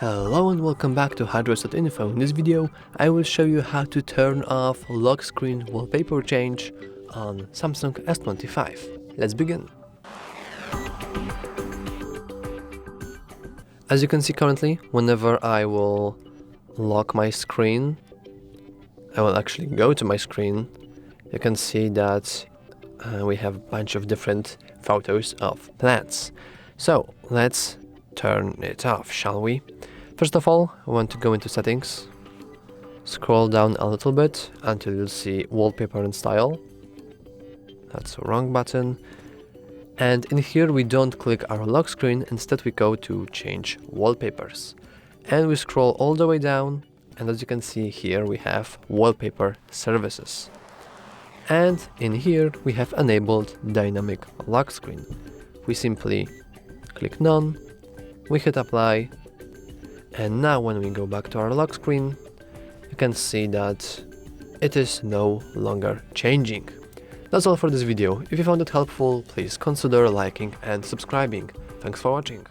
Hello and welcome back to HardReset.Info. In this video, I will show you how to turn off lock screen wallpaper change on Samsung S25. Let's begin. As you can see currently, whenever I will lock my screen, I will actually go to my screen. You can see that we have a bunch of different photos of plants. So let's turn it off, shall we? First of all, I want to go into settings, scroll down a little bit until you'll see wallpaper and style. That's the wrong button. And in here we don't click our lock screen, instead we go to change wallpapers. And we scroll all the way down, and as you can see here we have wallpaper services. And in here we have enabled dynamic lock screen. We simply click none, we hit apply, and now when we go back to our lock screen, you can see that it is no longer changing. That's all for this video. If you found it helpful, please consider liking and subscribing. Thanks for watching.